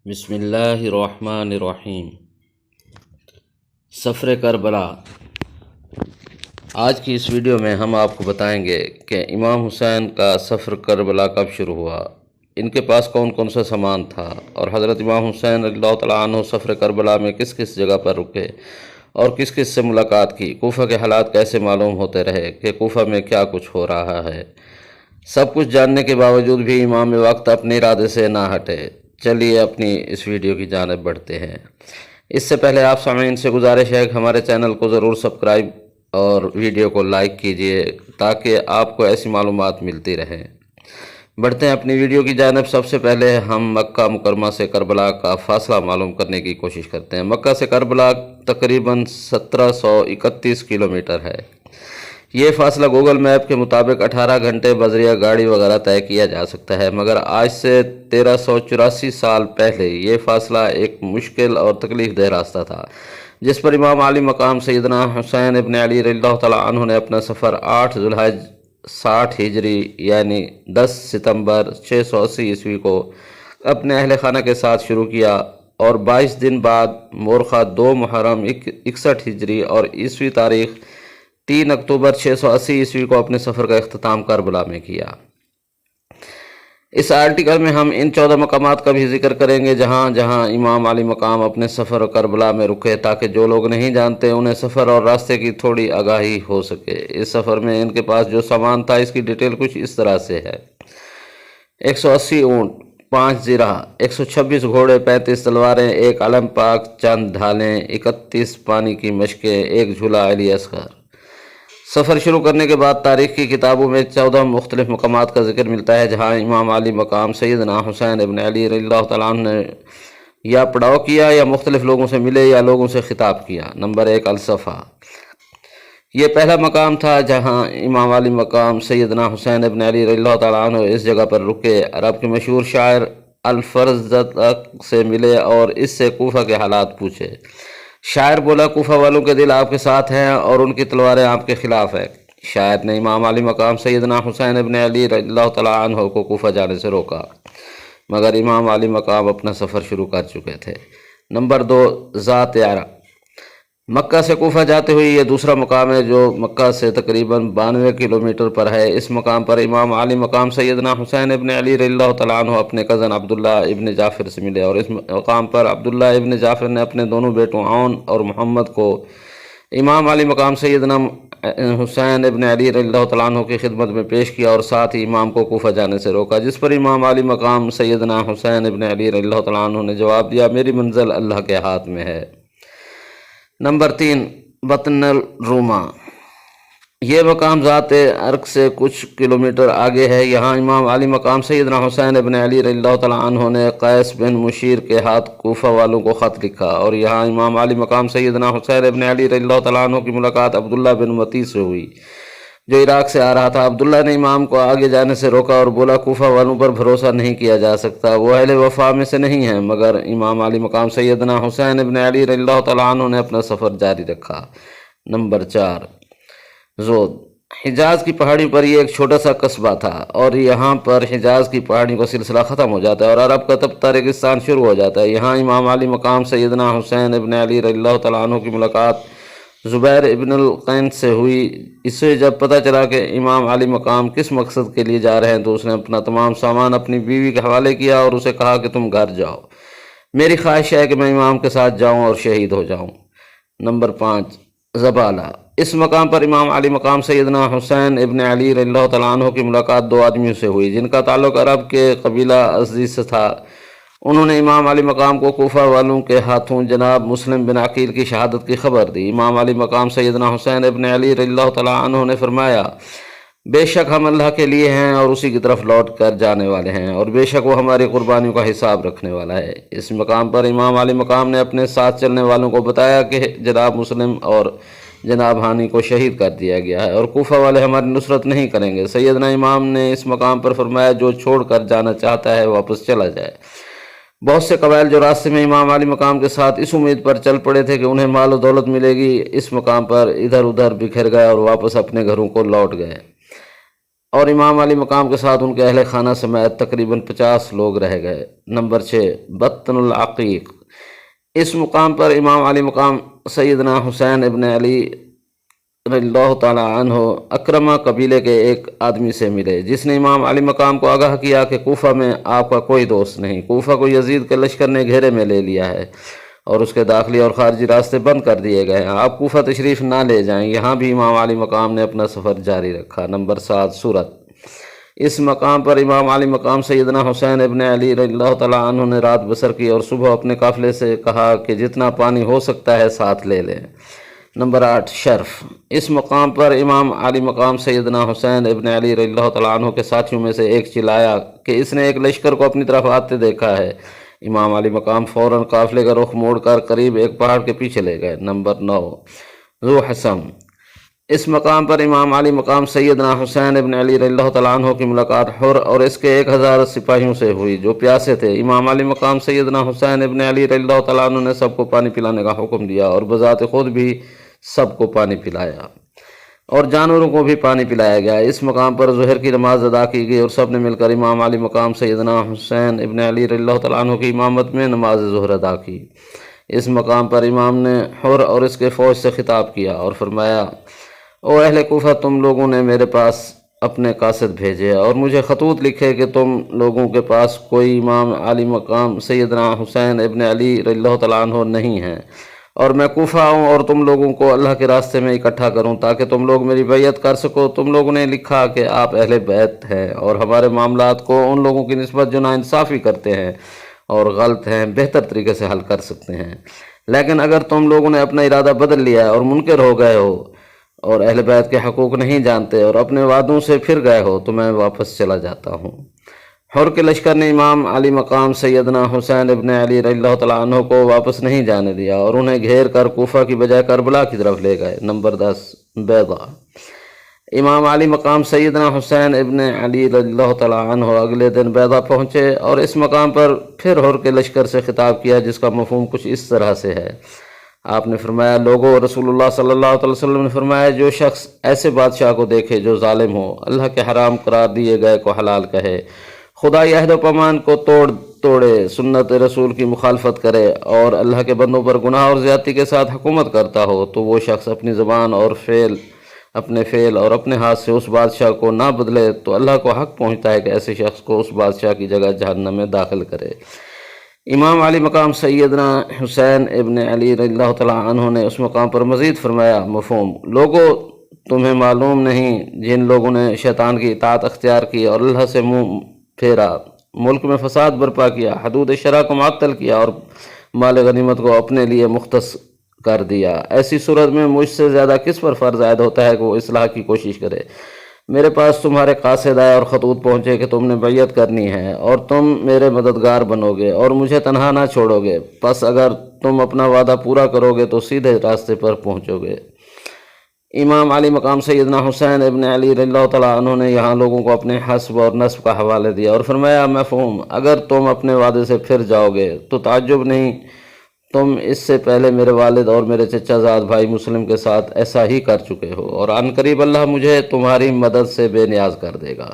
بسم اللہ الرحمن الرحیم۔ سفر کربلا۔ آج کی اس ویڈیو میں ہم آپ کو بتائیں گے کہ امام حسین کا سفر کربلا کب شروع ہوا، ان کے پاس کون کون سا سامان تھا، اور حضرت امام حسین رضی اللہ تعالیٰ عنہ سفر کربلا میں کس کس جگہ پر رکے اور کس کس سے ملاقات کی، کوفہ کے حالات کیسے معلوم ہوتے رہے کہ کوفہ میں کیا کچھ ہو رہا ہے۔ سب کچھ جاننے کے باوجود بھی امام وقت اپنے ارادے سے نہ ہٹے۔ چلیے اپنی اس ویڈیو کی جانب بڑھتے ہیں۔ اس سے پہلے آپ سامعین سے گزارش ہے کہ ہمارے چینل کو ضرور سبسکرائب اور ویڈیو کو لائک کیجئے تاکہ آپ کو ایسی معلومات ملتی رہیں۔ بڑھتے ہیں اپنی ویڈیو کی جانب۔ سب سے پہلے ہم مکہ مکرمہ سے کربلا کا فاصلہ معلوم کرنے کی کوشش کرتے ہیں۔ مکہ سے کربلا تقریباً 1731 کلومیٹر ہے۔ یہ فاصلہ گوگل میپ کے مطابق 18 گھنٹے بذریعہ گاڑی وغیرہ طے کیا جا سکتا ہے، مگر آج سے 1384 سال پہلے یہ فاصلہ ایک مشکل اور تکلیف دہ راستہ تھا، جس پر امام علی مقام سیدنا حسین ابن علی رضی اللہ تعالیٰ عنہ نے اپنا سفر 8 ذوالحج 60 ہجری یعنی 10 ستمبر 680 عیسوی کو اپنے اہل خانہ کے ساتھ شروع کیا، اور 22 دن بعد مورخہ 2 محرم 61 ہجری اور عیسوی تاریخ 3 اکتوبر 680 عیسوی کو اپنے سفر کا اختتام کربلا میں کیا۔ اس آرٹیکل میں ہم ان 14 مقامات کا بھی ذکر کریں گے جہاں جہاں امام علی مقام اپنے سفر کربلا میں رکے، تاکہ جو لوگ نہیں جانتے انہیں سفر اور راستے کی تھوڑی آگاہی ہو سکے۔ اس سفر میں ان کے پاس جو سامان تھا اس کی ڈیٹیل کچھ اس طرح سے ہے: 180 اونٹ، 5 زرہ، 126 گھوڑے، 35 تلواریں، 1 علم پاک، چند ڈھالیں، 31 پانی کی مشکیں، 1 جھولا علی اصغر۔ سفر شروع کرنے کے بعد تاریخ کی کتابوں میں 14 مختلف مقامات کا ذکر ملتا ہے جہاں امام علی مقام سیدنا حسین ابن علی رضی اللہ تعالیٰ عنہ نے یا پڑاؤ کیا یا مختلف لوگوں سے ملے یا لوگوں سے خطاب کیا۔ نمبر 1 الصفا۔ یہ پہلا مقام تھا جہاں امام علی مقام سیدنا حسین ابن علی رضی اللہ تعالیٰ عنہ اس جگہ پر رکے، عرب کے مشہور شاعر الفرزدق سے ملے اور اس سے کوفہ کے حالات پوچھے۔ شاعر بولا، کوفہ والوں کے دل آپ کے ساتھ ہیں اور ان کی تلواریں آپ کے خلاف ہیں۔ شاعر نے امام علی مقام سیدنا حسین ابن علی رضی اللہ تعالیٰ عنہ کو کوفہ جانے سے روکا، مگر امام علی مقام اپنا سفر شروع کر چکے تھے۔ نمبر 2 ذات یارہ۔ مکہ سے کوفہ جاتے ہوئے یہ دوسرا مقام ہے جو مکہ سے تقریباً 92 کلومیٹر پر ہے۔ اس مقام پر امام علی مقام سیدنا حسین ابن علی رضی اللہ تعالیٰ عنہ اپنے کزن عبداللہ ابن جعفر سے ملے، اور اس مقام پر عبداللہ ابن جعفر نے اپنے دونوں بیٹوں عون اور محمد کو امام علی مقام سیدنا حسین ابن علی رضی اللہ تعالیٰ عنہ کی خدمت میں پیش کیا اور ساتھ ہی امام کو کوفہ جانے سے روکا، جس پر امام علی مقام سیدنا حسین ابن علی رضی اللہ تعالیٰ عنہ نے جواب دیا، میری منزل اللہ کے ہاتھ میں ہے۔ نمبر 3 بطن الروما۔ یہ مقام ذات عرق سے کچھ کلومیٹر آگے ہے۔ یہاں امام علی مقام سیدنا حسین ابن علی رضی اللہ تعالیٰ عنہ نے قیس بن مشیر کے ہاتھ کوفہ والوں کو خط لکھا، اور یہاں امام علی مقام سیدنا حسین ابن علی رضی اللہ تعالیٰ عنہ کی ملاقات عبداللہ بن متی سے ہوئی جو عراق سے آ رہا تھا۔ عبداللہ نے امام کو آگے جانے سے روکا اور بولا، کوفہ والوں پر بھروسہ نہیں کیا جا سکتا، وہ اہل وفا میں سے نہیں ہیں۔ مگر امام علی مقام سیدنا حسین ابن علی رضی اللہ تعالیٰ عنہ نے اپنا سفر جاری رکھا۔ نمبر 4 زود۔ حجاز کی پہاڑی پر یہ ایک چھوٹا سا قصبہ تھا، اور یہاں پر حجاز کی پہاڑیوں کا سلسلہ ختم ہو جاتا ہے اور عرب کا تبتا ریگستان شروع ہو جاتا ہے۔ یہاں امام علی مقام سیدنا حسین ابن علی رضی اللہ تعالیٰ عنہ کی ملاقات زبیر ابن القین سے ہوئی۔ اسے جب پتہ چلا کہ امام علی مقام کس مقصد کے لیے جا رہے ہیں تو اس نے اپنا تمام سامان اپنی بیوی کے حوالے کیا اور اسے کہا کہ تم گھر جاؤ، میری خواہش ہے کہ میں امام کے ساتھ جاؤں اور شہید ہو جاؤں۔ نمبر 5 زبالہ۔ اس مقام پر امام علی مقام سیدنا حسین ابن علی رضی اللہ تعالیٰ عنہ کی ملاقات 2 آدمیوں سے ہوئی جن کا تعلق عرب کے قبیلہ ازدی سے تھا۔ انہوں نے امام علی مقام کو کوفہ والوں کے ہاتھوں جناب مسلم بن عقیل کی شہادت کی خبر دی۔ امام علی مقام سیدنا حسین ابن علی رضی اللہ تعالیٰ عنہ نے فرمایا، بے شک ہم اللہ کے لیے ہیں اور اسی کی طرف لوٹ کر جانے والے ہیں، اور بے شک وہ ہماری قربانیوں کا حساب رکھنے والا ہے۔ اس مقام پر امام علی مقام نے اپنے ساتھ چلنے والوں کو بتایا کہ جناب مسلم اور جناب ہانی کو شہید کر دیا گیا ہے اور کوفہ والے ہماری نصرت نہیں کریں گے۔ سیدنا امام نے اس مقام پر فرمایا، جو چھوڑ کر جانا چاہتا ہے واپس چلا جائے۔ بہت سے قبائل جو راستے میں امام علی مقام کے ساتھ اس امید پر چل پڑے تھے کہ انہیں مال و دولت ملے گی، اس مقام پر ادھر ادھر بکھر گئے اور واپس اپنے گھروں کو لوٹ گئے۔ اور امام علی مقام کے ساتھ ان کے اہل خانہ سمیت تقریباً 50 لوگ رہ گئے۔ نمبر 6، بطن العقیق۔ اس مقام پر امام علی مقام سیدنا حسین ابن علی رضی اللہ تعالیٰ عنہ اکرمہ قبیلے کے ایک آدمی سے ملے، جس نے امام علی مقام کو آگاہ کیا کہ کوفہ میں آپ کا کوئی دوست نہیں، کوفہ کو یزید کے لشکر نے گھیرے میں لے لیا ہے اور اس کے داخلی اور خارجی راستے بند کر دیے گئے ہیں، آپ کوفہ تشریف نہ لے جائیں۔ یہاں بھی امام علی مقام نے اپنا سفر جاری رکھا۔ نمبر 7، سورت۔ اس مقام پر امام علی مقام سیدنا حسین ابن علی رضی اللہ تعالیٰ عنہ نے رات بسر کی اور صبح اپنے قافلے سے کہا کہ جتنا پانی ہو سکتا ہے ساتھ لے لیں۔ نمبر 8، شرف۔ اس مقام پر امام علی مقام سیدنا حسین ابن علی رضی اللہ تعالیٰ عنہ کے ساتھیوں میں سے ایک چلایا کہ اس نے ایک لشکر کو اپنی طرف آتے دیکھا ہے۔ امام علی مقام فوراً قافلے کا رخ موڑ کر قریب ایک پہاڑ کے پیچھے لے گئے۔ نمبر 9، ذو حسم۔ اس مقام پر امام علی مقام سیدنا حسین ابن علی رضی اللہ تعالیٰ عنہ کی ملاقات حر اور اس کے 1000 سپاہیوں سے ہوئی جو پیاسے تھے۔ امام علی مقام سیدنا حسین ابن علی رضی اللہ تعالیٰ عنہ نے سب کو پانی پلانے کا حکم دیا اور بذات خود بھی سب کو پانی پلایا اور جانوروں کو بھی پانی پلایا گیا۔ اس مقام پر ظہر کی نماز ادا کی گئی اور سب نے مل کر امام علی مقام سیدنا حسین ابن علی رضی اللہ تعالیٰ عنہ کی امامت میں نماز ظہر ادا کی۔ اس مقام پر امام نے حر اور اس کے فوج سے خطاب کیا اور فرمایا، او اہل کوفہ، تم لوگوں نے میرے پاس اپنے قاصد بھیجے اور مجھے خطوط لکھے کہ تم لوگوں کے پاس کوئی امام علی مقام سیدنا حسین ابن علی رضی اللہ تعالیٰ عنہ نہیں ہے، اور میں کوفہ آؤں اور تم لوگوں کو اللہ کے راستے میں اکٹھا کروں تاکہ تم لوگ میری بیعت کر سکو۔ تم لوگوں نے لکھا کہ آپ اہل بیت ہیں اور ہمارے معاملات کو ان لوگوں کی نسبت جو ناانصافی کرتے ہیں اور غلط ہیں بہتر طریقے سے حل کر سکتے ہیں، لیکن اگر تم لوگوں نے اپنا ارادہ بدل لیا ہے اور منکر ہو گئے ہو اور اہل بیت کے حقوق نہیں جانتے اور اپنے وعدوں سے پھر گئے ہو تو میں واپس چلا جاتا ہوں۔ حر کے لشکر نے امام علی مقام سیدنا حسین ابن علی رضی اللہ تعالیٰ عنہ کو واپس نہیں جانے دیا اور انہیں گھیر کر کوفہ کی بجائے کربلا کی طرف لے گئے۔ نمبر 10، بیضا۔ امام علی مقام سیدنا حسین ابن علی رضی اللہ تعالیٰ عنہ اگلے دن بیضا پہنچے اور اس مقام پر پھر حر کے لشکر سے خطاب کیا، جس کا مفہوم کچھ اس طرح سے ہے۔ آپ نے فرمایا، لوگوں، رسول اللہ صلی اللہ علیہ وسلم نے فرمایا، جو شخص ایسے بادشاہ کو دیکھے جو ظالم ہو، اللہ کے حرام قرار دیے گئے کو حلال کہے، خدائی عہد و پیمان کو توڑے، سنت رسول کی مخالفت کرے اور اللہ کے بندوں پر گناہ اور زیادتی کے ساتھ حکومت کرتا ہو، تو وہ شخص اپنی زبان اور اپنے فعل اور اپنے ہاتھ سے اس بادشاہ کو نہ بدلے تو اللہ کو حق پہنچتا ہے کہ ایسے شخص کو اس بادشاہ کی جگہ جہنم میں داخل کرے۔ امام علی مقام سیدنا حسین ابن علی رضی اللہ تعالیٰ عنہ نے اس مقام پر مزید فرمایا، مفہوم، لوگوں، تمہیں معلوم نہیں جن لوگوں نے شیطان کی اطاعت اختیار کی اور اللہ سے منہ پھیرا، ملک میں فساد برپا کیا، حدود شرع کو معطل کیا اور مال غنیمت کو اپنے لیے مختص کر دیا، ایسی صورت میں مجھ سے زیادہ کس پر فرض عائد ہوتا ہے کہ وہ اصلاح کی کوشش کرے؟ میرے پاس تمہارے قاصد آئے اور خطوط پہنچے کہ تم نے بیعت کرنی ہے اور تم میرے مددگار بنو گے اور مجھے تنہا نہ چھوڑو گے، پس اگر تم اپنا وعدہ پورا کرو گے تو سیدھے راستے پر پہنچو گے۔ امام علی مقام سیدنا حسین ابن علی رضی اللہ تعالیٰ عنہ نے یہاں لوگوں کو اپنے حسب اور نسب کا حوالے دیا اور فرمایا، مفہوم، اگر تم اپنے وعدے سے پھر جاؤ گے تو تعجب نہیں، تم اس سے پہلے میرے والد اور میرے چچا زاد بھائی مسلم کے ساتھ ایسا ہی کر چکے ہو اور عن قریب اللہ مجھے تمہاری مدد سے بے نیاز کر دے گا۔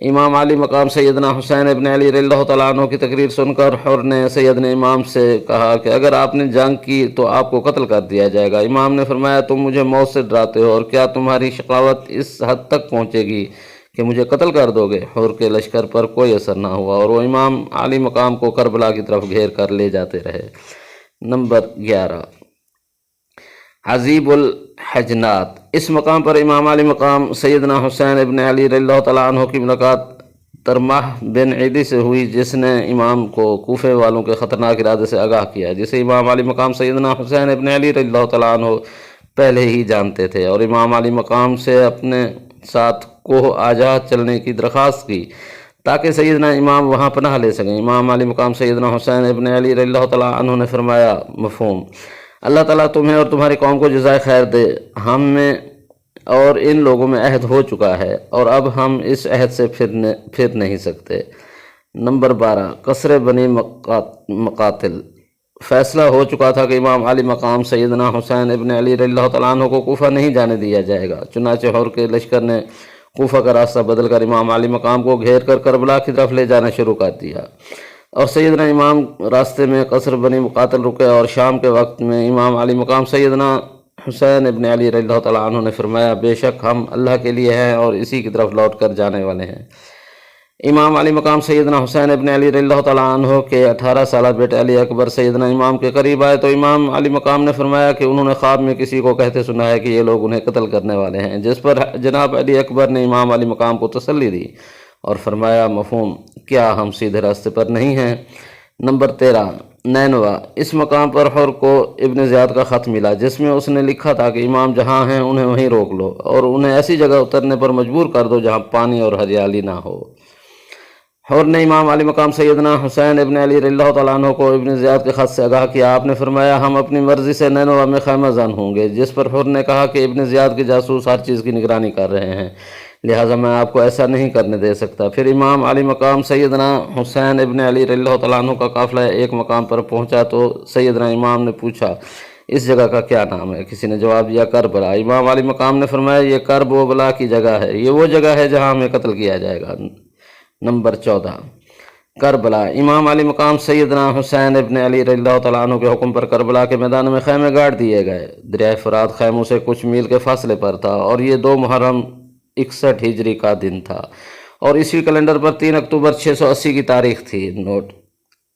امام علی مقام سیدنا حسین ابن علی رضی اللہ تعالیٰ عنہ کی تقریر سن کر حر نے سیدنا امام سے کہا کہ اگر آپ نے جنگ کی تو آپ کو قتل کر دیا جائے گا۔ امام نے فرمایا، تم مجھے موت سے ڈراتے ہو اور کیا تمہاری شقاوت اس حد تک پہنچے گی کہ مجھے قتل کر دو گے؟ حر کے لشکر پر کوئی اثر نہ ہوا اور وہ امام علی مقام کو کربلا کی طرف گھیر کر لے جاتے رہے۔ نمبر 11، عذیب الحجنات۔ اس مقام پر امام علی مقام سیدنا حسین ابن علی رضی اللہ تعالیٰ عنہ کی ملاقات ترماح بن عیدی سے ہوئی، جس نے امام کو کوفے والوں کے خطرناک ارادے سے آگاہ کیا، جسے امام علی مقام سیدنا حسین ابن علی رضی اللہ تعالیٰ عنہ پہلے ہی جانتے تھے، اور امام علی مقام سے اپنے ساتھ کوہ آجا چلنے کی درخواست کی تاکہ سیدنا امام وہاں پناہ لے سکیں۔ امام علی مقام سیدنا حسین ابن علی رضی اللہ تعالیٰ عنہ نے فرمایا، مفہوم، اللہ تعالیٰ تمہیں اور تمہاری قوم کو جزائے خیر دے، ہم میں اور ان لوگوں میں عہد ہو چکا ہے اور اب ہم اس عہد سے پھر نہیں سکتے۔ نمبر 12، قصر بنی مقاتل۔ فیصلہ ہو چکا تھا کہ امام علی مقام سیدنا حسین ابن علی رضی اللہ تعالیٰ عنہ کو کوفہ نہیں جانے دیا جائے گا، چنانچہ حر کے لشکر نے کوفہ کا راستہ بدل کر امام علی مقام کو گھیر کر کربلا کی طرف لے جانا شروع کر دیا، اور سیدنا امام راستے میں قصر بنی مقاتل رکے، اور شام کے وقت میں امام علی مقام سیدنا حسین ابن علی رضی اللہ تعالیٰ عنہ نے فرمایا بے شک ہم اللہ کے لیے ہیں اور اسی کی طرف لوٹ کر جانے والے ہیں۔ امام علی مقام سیدنا حسین ابن علی رضی اللہ تعالیٰ عنہ کے 18 سالہ بیٹے علی اکبر سیدنا امام کے قریب آئے تو امام علی مقام نے فرمایا کہ انہوں نے خواب میں کسی کو کہتے سنا ہے کہ یہ لوگ انہیں قتل کرنے والے ہیں، جس پر جناب علی اکبر نے امام علی مقام کو تسلی دی اور فرمایا مفہوم، کیا ہم سیدھے راستے پر نہیں ہیں؟ نمبر 13 نینوا۔ اس مقام پر حر کو ابن زیاد کا خط ملا جس میں اس نے لکھا تھا کہ امام جہاں ہیں انہیں وہیں روک لو اور انہیں ایسی جگہ اترنے پر مجبور کر دو جہاں پانی اور ہریالی نہ ہو۔ حر نے امام علی مقام سیدنا حسین ابن علی رضی اللہ تعالیٰ عنہ کو ابن زیاد کے خط سے آگاہ کیا۔ آپ نے فرمایا ہم اپنی مرضی سے نینوا میں خیمہ زن ہوں گے، جس پر حر نے کہا کہ ابن زیاد کے جاسوس ہر چیز کی نگرانی کر رہے ہیں، لہٰذا میں آپ کو ایسا نہیں کرنے دے سکتا۔ پھر امام علی مقام سیدنا حسین ابن علی رضی اللہ تعالیٰ عنہ کا قافلہ ایک مقام پر پہنچا تو سیدنا امام نے پوچھا اس جگہ کا کیا نام ہے؟ کسی نے جواب دیا کربلا۔ امام علی مقام نے فرمایا یہ کرب و بلا کی جگہ ہے، یہ وہ جگہ ہے جہاں ہمیں قتل کیا جائے گا۔ نمبر 14 کربلا۔ امام علی مقام سیدنا حسین ابن علی رضی اللہ تعالیٰ عنہ کے حکم پر کربلا کے میدان میں خیمے گاڑ دیے گئے۔ دریائے فرات خیموں سے کچھ میل کے فاصلے پر تھا اور یہ 2 محرم 61 ہجری کا دن تھا اور عیسوی کیلنڈر پر 3 اکتوبر 680 کی تاریخ تھی۔ نوٹ: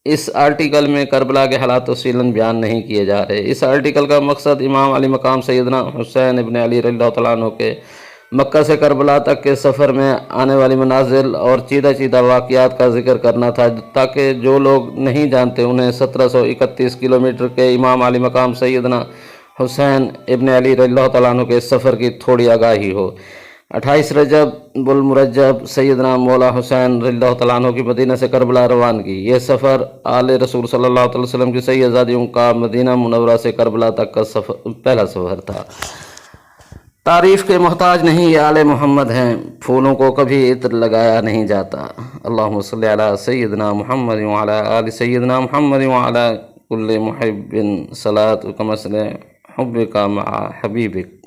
اس آرٹیکل میں کربلا کے حالات تفصیلاً بیان نہیں کیے جا رہے۔ اس آرٹیکل کا مقصد امام علی مقام سیدنا حسین ابن علی رضی اللہ تعالیٰ عنہ کے مکہ سے کربلا تک کے سفر میں آنے والی منازل اور چیدہ واقعات کا ذکر کرنا تھا تاکہ جو لوگ نہیں جانتے انہیں 1731 کلومیٹر کے امام علی مقام سیدنا حسین ابن علی رضی اللہ تعالیٰ عنہ کے اس سفر کی تھوڑی آگاہی ہو۔ 28 رجب المرجب سیدنا مولا حسین رضی اللہ تعالیٰ عنہ کی مدینہ سے کربلا روانگی۔ یہ سفر آل رسول صلی اللہ علیہ وسلم کی سیدزادیوں کا مدینہ منورہ سے کربلا تک کا پہلا سفر تھا۔ تعریف کے محتاج نہیں، یہ آل محمد ہیں، پھولوں کو کبھی عطر لگایا نہیں جاتا۔ اللہم صلی علی سیدنا محمد وعلی آل سیدنا محمد وعلی کل محب صلاۃ کمثل حبک مع حبیبک۔